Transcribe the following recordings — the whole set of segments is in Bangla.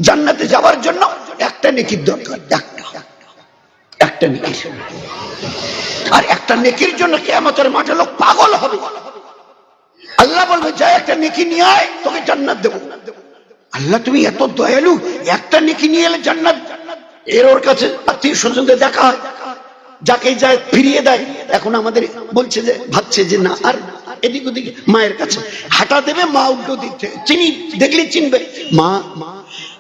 জান্নাতে যাওয়ার জন্য একটা নেকির দরকার, একটা নেকি। আর একটা নেকির জন্য কিয়ামতের মাঠে লোক পাগল হবে। আল্লাহ বলবে যা একটা নেকি নিয়ে আয়, তোকে জান্নাত দেবো। আল্লাহ তুমি এত দয়ালু, একটা নেকি নিয়ে এলে জান্নাত। এর ওর কাছে আত্মীয় স্বজনদের দেখা হয়, যাকে যায় ফিরিয়ে দেয়। এখন আমাদের বলছে যে ভাবছে যে না আর এদিক ওদিক মায়ের কাছে হাঁটা দেবে, মা উল্টো দিক থেকে চিনি দেখলে চিনবে। মা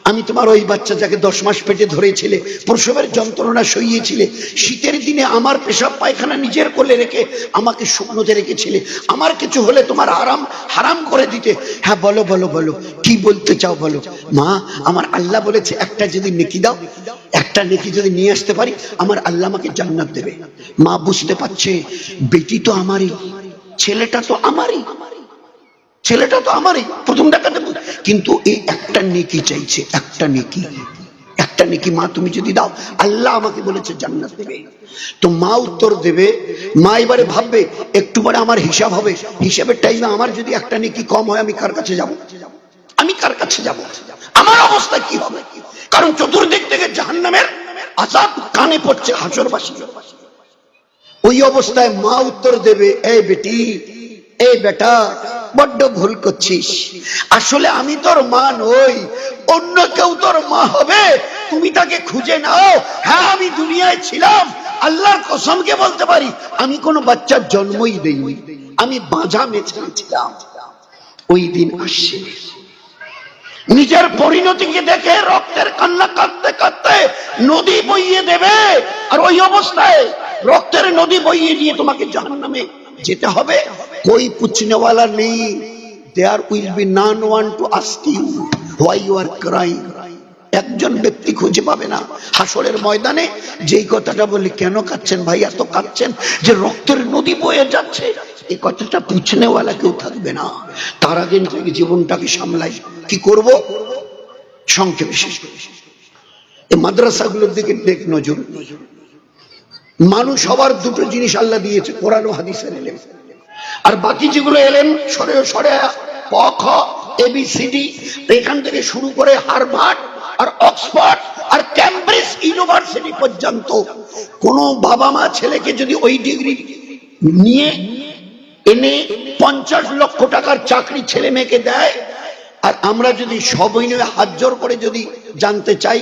আমি তোমার ওই বাচ্চা যাকে 10 মাস পেটে ধরেছিলে, প্রসবের যন্ত্রণা সইয়েছিলে, শীতের দিনে আমার পেশাব পায়খানা নিজের কোলে রেখে আমাকে শুকনোতে রেখেছিলে, আমার কিছু হলে তোমার হারাম করে দিতে। হ্যাঁ বলো বলো বলো, কি বলতে চাও বলো। মা আমার আল্লাহ বলেছে একটা যদি নেকি দাও, একটা নেকি যদি নিয়ে আসতে পারি, আমার আল্লাহ আমাকে জান্নাত দেবে। মা বুঝতে পারছে বেটি তো আমারই, ছেলেটা তো আমারই, ছেলেটা তো আমারই, প্রথম দেখাতে। কিন্তু এই একটা নেকি চাইছে, একটা নেকি, একটা নেকি মা তুমি যদি দাও, আল্লাহ আমাকে বলেছে জান্নাত দেবে। তো মা উত্তর দেবে, মা এবারে ভাববে একটু পরে আমার হিসাব হবে, হিসাবের টাইমে আমার যদি একটা নেকি কম হয়, আমি কার কাছে যাব? আমি কার কাছে যাব? আমার অবস্থা কি হবে? কারণ চতুর্দিক থেকে জাহান্নামের আযাব কানে পড়ছে হাসরবাসী। ওই অবস্থায় মা উত্তর দেবে, এই বেটি, এই বেটা, বড্ড ভুল করছিস। আসলে আমি তোর মা নই, অন্য কেউ তোর মা হবে, তুমি তাকে খুঁজে নাও। হ্যাঁ আমি দুনিয়ায় ছিলাম, আল্লাহর কসমকে বলতে পারি আমি কোনো বাচ্চার জন্মই দেইনি, আমি বাঁঝা মেয়ে ছিলাম। ওই দিন আসছে, নিজের পরিণতিকে দেখে রক্তের কান্না কাঁদতে কাঁদতে নদী বইয়ে দেবে। আর ওই অবস্থায় রক্তের নদী বইয়ে দিয়ে তোমাকে জাহান্নামে যেতে হবে। कोई पूछने वाला नहीं, there will be none one to ask you why you are crying। একজন ব্যক্তি খুঁজে পাবে না হাসরের ময়দানে যেই কথাটা বলি, কেন কাঁদছেন ভাই, এত কাঁদছেন যে রক্তের নদী বয়ে যাচ্ছে, এই কথাটা পুছনে ওয়ালা কেউ থাকবে না। তার আগে থেকে জীবনটাকে সামলাই, কি করব? সংক্ষেপে শেষ করে এই মাদ্রাসাগুলোর দিকে দেখ নজর। মানুষ সবার দুটো জিনিস আল্লাহ দিয়েছে, কোরআন ও হাদিসের এলেম। আর বাকি যেগুলো এলেন সরে সরে ক খ এবিসিডি, এখান থেকে শুরু করে হার্ভার্ড আর অক্সফোর্ড আর ক্যামব্রিজ ইউনিভার্সিটি পর্যন্ত কোন বাবা মা ছেলেকে যদি ওই ডিগ্রি নিয়ে এনে 50 লক্ষ টাকার চাকরি ছেলে মেয়েকে দেয়, আর আমরা যদি সবাই নিয়ে হাত জোর করে যদি জানতে চাই,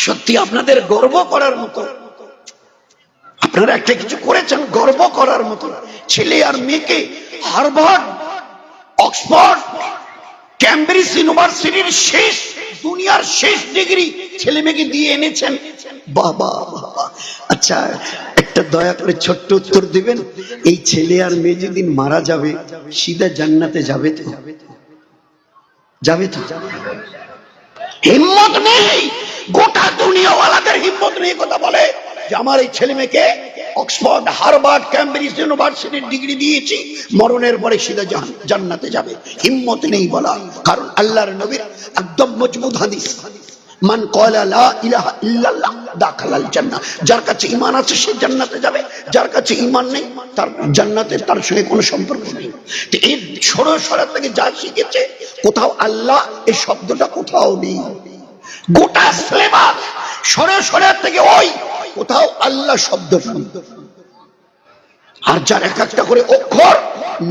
সত্যি আপনাদের গর্ব করার মতো, আপনারা একটা কিছু করেছেন গর্ব করার মতো। ছেলে আর মেয়েকে হার্ভার্ড, অক্সফোর্ড, ক্যামব্রিজ ইউনিভার্সিটির শেষ, দুনিয়ার শেষ ডিগ্রি ছেলে মেয়েকে দিয়ে এনেছেন। বাবা বাবা। আচ্ছা একটা দয়া করে ছোট্ট উত্তর দিবেন, এই ছেলে আর মেয়ে যেদিন মারা যাবে সিধা জান্নাতে যাবে তো? যাবে তো? হিম্মত নেই, গোটা দুনিয়াওয়ালাদের হিম্মত নেই কথা বলে যে আমার এই ছেলে মেয়েকে অক্সফোর্ড, হার্ভার্ড, ক্যামব্রিজ ইউনিভার্সিটির ডিগ্রি দিয়েছি, মরণের পরে সিধা জান্নাতে যাবে। হিম্মত নেই বলা, কারণ আল্লাহর নবীর একদম মজবুত হাদিস, মান ক্বালা লা ইলাহা ইল্লাল্লাহ দাখালাল জান্নাহ, যার কাছে ঈমান আছে সে জান্নাতে যাবে, যার কাছে ঈমান নেই তার জান্নাতে তার সঙ্গে কোনো সম্পর্ক নেই। তো এই সরসরা থেকে যা শিখেছে, কোথাও আল্লাহ এই শব্দটা কোথাও নেই। গোটা সিলেবাস সরসরা থেকে ওই কোথাও আল্লাহ শব্দটা নেই। আর যার এক একটা করে অক্ষর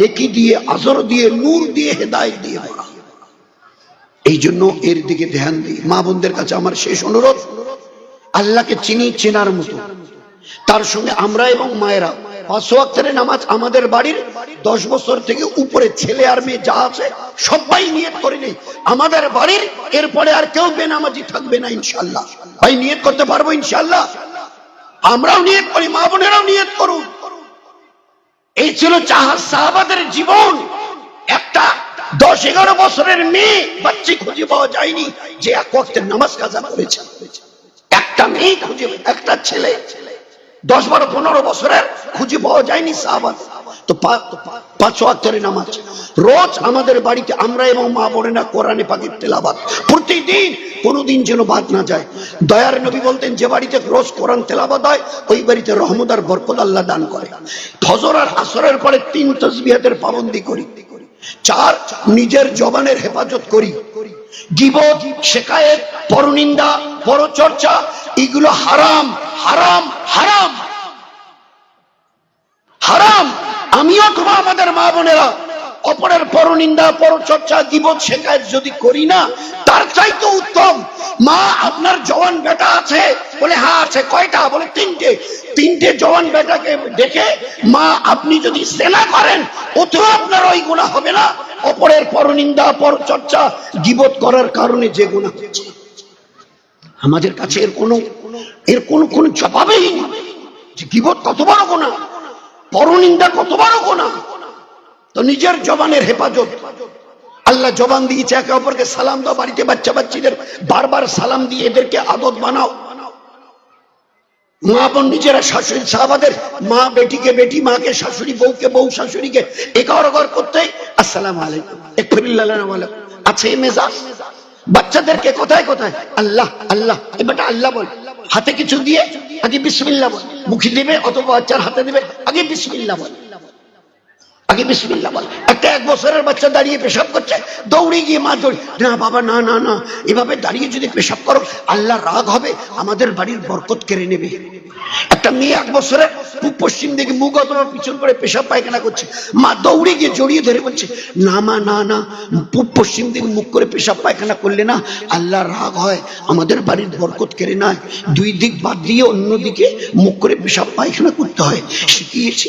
নেকি দিয়ে, আজর দিয়ে, নূর দিয়ে, হেদায়েত দিয়ে ভরা। এই জন্য এর দিকে ধ্যান দিই। মা বোনদের কাছে আমার শেষ অনুরোধ, আল্লাহকে চিনি, চেনার মতো, তার সঙ্গে আমরা এবং মায়েরা 5 ওয়াক্তের নামাজ আমাদের বাড়ির 10 বছর থেকে উপরে ছেলে আর মেয়ে যা আছে সবাই নিয়ত করে নেই আমাদের বাড়ির এরপরে আর কেউ বেনামাজি থাকবে না ইনশাআল্লাহ। ভাই নিয়ত করতে পারবো ইনশাআল্লাহ? আমরাও নিয়ত করি, মা বোনেরাও নিয়ত করুন। এই ছিল সাহাবাদের জীবন। একটা 10-11 বছরের মেয়ে বাচ্চা খুঁজে পাওয়া যায়নি যে 1 ওয়াক্তের নামাজ কাজা করেছে। একটা মেয়ে খুঁজে, একটা ছেলে 10-12-15 বছরের খুঁজে পাওয়া যায়নি সাহাবা। তো 5 ওয়াক্তের নামাজ রোজ আমাদের বাড়িতে আমরা এবং মা বোনেরা কোরআনে পাকের তেলাওয়াত প্রতিদিন, কোনোদিন যেন বাদ না যায়। দয়ার নবী বলতেন যে বাড়িতে রোজ কোরআন তেলাওয়াত হয় ওই বাড়িতে রহমত আর বরকত আল্লাহ দান করে। ফজর আর আসরের পরে 3 তাসবিহাতের পাবন্দি করি। 4 নিজের জবানের হেফাজত করি। গীবত, শিকায়েত, পরনিন্দা, পরচর্চা, এগুলো হারাম হারাম হারাম হারাম। আমিও তোমার আমাদের মা বোনেরা অপরের পরনিন্দা, পরচর্চা, গীবত, শিকায়েত যদি করি না, তার চাইতে উত্তম মা আপনার জওয়ান বেটা আছে বলে হ্যাঁ আছে, কয়টা বলে তিনটে, তিনটে জওয়ান বেটাকে দেখে মা আপনি যদি সেনা করেন ওতেও আপনার ওই গুনাহ হবে না অপরের পরনিন্দা, পরচর্চা, গীবত করার কারণে যে গুনাহ হচ্ছে। আমাদের কাছে এর কোনো জবাবই নেই যে গীবত কত বড় গুনাহ, পরনিন্দা কত বড় গুনাহ। তো নিজের জবানের হেফাজত, আল্লাহ জবান দিয়েছে একে অপরকে সালাম দাও, বাড়িতে বাচ্চা বাচ্চাদের বারবার সালাম দিয়ে এদেরকে আদত বানাও। মা বোন নিজেরা শাশুড়ি, সাহাবাদের মা বেটিকে বেটি, মাকে শাশুড়ি, বউকে বউ, শাশুড়িকে একার করতে আসসালামু আলাইকুম, আছে মেজাজ। বাচ্চাদেরকে কোথায় কোথায় আল্লাহ আল্লাহ, এবারটা আল্লাহ বল, হাতে কিছু দিয়ে আগে বিসমিল্লাহ বল, মুখে দিবে অথবা বাচ্চার হাতে দিবে আগে বিসমিল্লাহ বল, আগে বিসমিল্লাহ বল। একটা 1 বছরের বাচ্চা দাঁড়িয়ে পেশাব করছে, দৌড়ে গিয়ে মা দৌড়, না বাবা না না না, এভাবে দাঁড়িয়ে যদি পেশাব করো আল্লাহ রাগ হবে, আমাদের বাড়ির বরকত কেড়ে নেবে। একটা মেয়ে 1 বছরের পূব পশ্চিম দিকে মুখ অথবা পিছন করে পেশাব পায়খানা করছে, মা দৌড়ে গিয়ে জড়িয়ে ধরে বলছে না মা না না, পূব পশ্চিম দিকে মুখ করে পেশাব পায়খানা করলে না আল্লাহ রাগ হয়, আমাদের বাড়ির বরকত কেড়ে নেয়। 2 দিক বাদ দিয়ে অন্যদিকে মুখ করে পেশাব পায়খানা করতে হয়, শিখিয়েছি।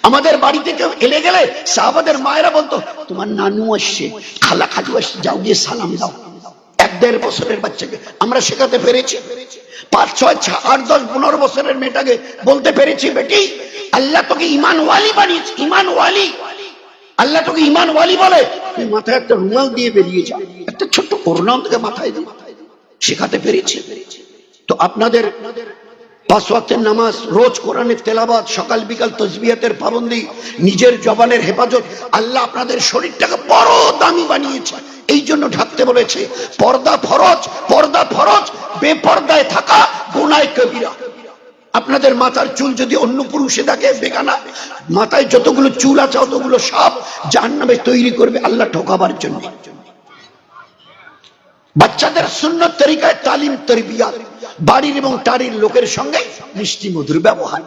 আমাদের বাড়িতে কেউ এলে গেলে সাহাবাদের মায়েরা বলতো তোমার নানু আসছে, খালা খালু আসছে, যাও গিয়ে সালাম দাও। 1-1.5 বছরের বাচ্চাকে আমরা শেখাতে পেরেছি। 5, 6, 8, 10, 15 বছরের মেয়েটাকে বলতে পেরেছি বেটি আল্লাহ তোকে ইমান ওয়ালি বানিয়েছে, ইমান ওয়ালি, আল্লাহ তোকে ইমান ওয়ালি বলে, তুই মাথায় একটা রুমাল দিয়ে বেরিয়ে যা, একটা ছোট্ট ওড়না তোকে মাথায় দিয়ে শেখাতে পেরেছি। তো আপনাদের 5 ওয়াক্তের নামাজ, রোজ কোরআনের তেলাওয়াত, সকাল বিকাল তাসবিহাতের পাবন্দি, নিজের জবানের হেফাজত, আল্লাহ আপনাদের শরীরটাকে বড় দামি বানিয়েছে, এই জন্য ঢাকতে বলেছে। পর্দা ফরজ, পর্দা ফরজ, বেপর্দায় থাকা গুনাহ কবিরা। আপনাদের মাথার চুল যদি অন্য পুরুষে থাকে বেগানা, মাথায় যতগুলো চুল আছে অতগুলো সাপ জাহান্নামে তৈরি করবে আল্লাহ ঠকাবার জন্য। বাচ্চাদের সুন্নত তরিকায় তালিম তরবিয়াত, বাড়ির এবং টাড়ির লোকের সঙ্গে মিষ্টি মধুর ব্যবহার,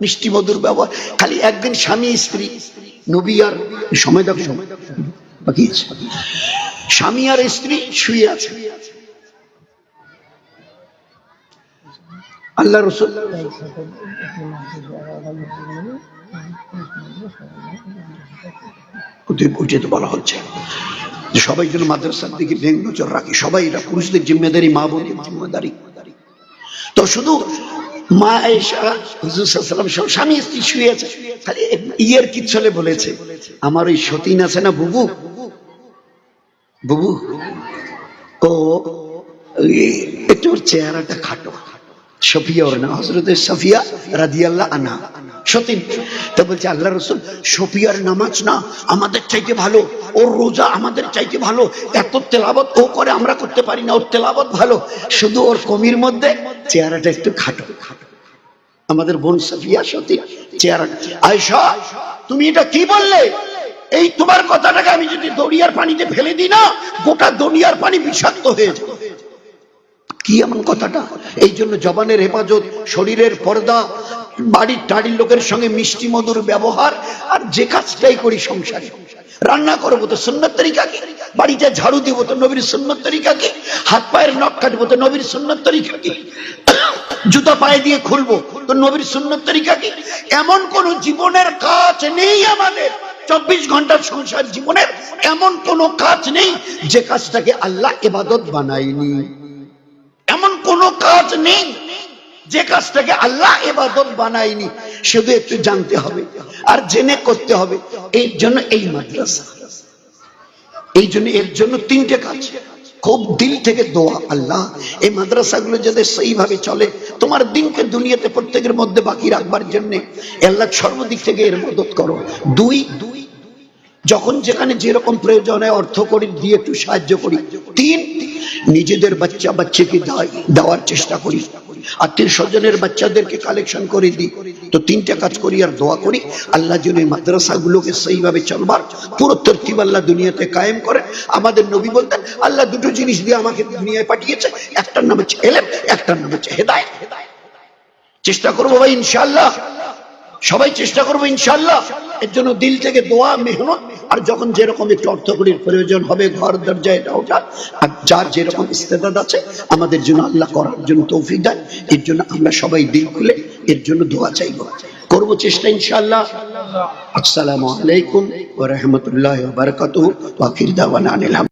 মিষ্টি মধুর ব্যবহার। খালি একদিন স্বামী স্ত্রী, নবী আর সময় দেখো বাকি আছে, স্বামী আর স্ত্রী শুয়ে আছে, আল্লাহ রাসূল ওইটা তো বলা হচ্ছে যে সবাই যেন মাদ্রাসার দিকে ব্যাঙ নজর রাখি, সবাই এটা পুরুষদের জিম্মেদারি, মা বোনের জিম্মেদারি। তো শুধু মা আয়েশা হুজুর সাল্লাল্লাহু আলাইহি ওয়াসাল্লাম স্বামী স্ত্রী শুয়ে আছে, খালি ইয়ের কি চলে বলেছে আমার ওই সতীন আছে না বুবু, বুবু ও একটু ওর চেহারাটা খাটো, সফিয়া ওর নাম, হযরত সফিয়া রাদিয়াল্লাহু আনহা সতীন। তো বলছে আল্লাহ রাসূল সফিয়ার নামাজ না আমাদের চাইতে ভালো, ওর রোজা আমাদের চাইতে ভালো, এত তেলাওয়াত ও করে আমরা করতে পারি না, ওর তেলাওয়াত ভালো, শুধু ওর কমির মধ্যে চেহারাটা একটু খাটো। আমাদের বোন সফিয়া সতীন চেহারা। আয়েশা তুমি এটা কি বললে? এই তোমার কথাটাকে আমি যদি দরিয়ার পানিতে ফেলে দিই না, গোটা দরিয়ার পানি বিষাক্ত হয়ে যাবে। কি এমন কথাটা? এই জন্য জবানের হেফাজত, শরীরের পর্দা, বাড়ির টাড়ির লোকের সঙ্গে মিষ্টি মধুর ব্যবহার, আর যে কাজটাই করি সংসারে, রান্না করবো তো সুন্নত তরিকা কি, বাড়িতে ঝাড়ু দিব তো নবীর সুন্নত তরিকা কি, হাত পায়ের নখ কাটবো তো নবীর সুন্নত তরিকা কি, জুতা পায়ে দিয়ে খুলবো তো নবীর সুন্নত তরিকা কি। এমন কোন জীবনের কাজ নেই আমাদের, 24 ঘন্টার সংসার জীবনের এমন কোন কাজ নেই যে কাজটাকে আল্লাহ ইবাদত বানায়নি, এমন কোন কাজ নেই যে কাজটাকে আল্লাহ ইবাদত বানায়নি। শুধু একটু জানতে হবে আর জেনে করতে হবে। এই জন্য এই মাদ্রাসা, এই জন্য এর জন্য 3টে কাজ, খুব দিল থেকে দোয়া, আল্লাহ এই মাদ্রাসাগুলো যাতে সেইভাবে চলে, তোমার দিনকে দুনিয়াতে প্রত্যেকের মধ্যে বাকি রাখবার জন্য আল্লাহ সর্বদিক থেকে এর মদত করো। 2 যখন যেখানে যেরকম প্রয়োজন হয় অর্থ করি দিয়ে একটু সাহায্য করি। 3 নিজেদের বাচ্চা বাচ্চাকে দেওয়ার চেষ্টা করি। আত্মীয় স্বজনের বাচ্চাদেরকে কালেকশন করে দিই, তো তিনটা কাজ করি আর দোয়া করি আল্লাহ যেন এই মাদ্রাসাগুলোকে সেইভাবে চলবার পুরো তরতিব আল্লাহ দুনিয়াতে কায়েম করেন। আমাদের নবী বলতেন আল্লাহ দুটো জিনিস দিয়ে আমাকে দুনিয়ায় পাঠিয়েছে, একটার নাম হচ্ছে ইলম, একটার নাম হচ্ছে হেদায়েত। চেষ্টা করবো ভাই ইনশাআল্লাহ, সবাই চেষ্টা করবো ইনশাআল্লাহ। এর জন্য দিল থেকে দোয়া, মেহনত, আর যখন যেরকম একটু অর্থকরীর প্রয়োজন হবে ঘর দরজা এটা ওটা, আর যার যেরকম ইস্তেদাদ আছে আমাদের জন্য আল্লাহ করার জন্য তৌফিক দেন। এর জন্য আমরা সবাই দিল খুলে এর জন্য দোয়া চাইবো, করবো চেষ্টা ইনশাআল্লাহ। আসসালামু আলাইকুম ওয়া রাহমাতুল্লাহি ওয়া বারাকাতুহু ওয়া আখির দাওয়ানা আনিল হামদুলিল্লাহ।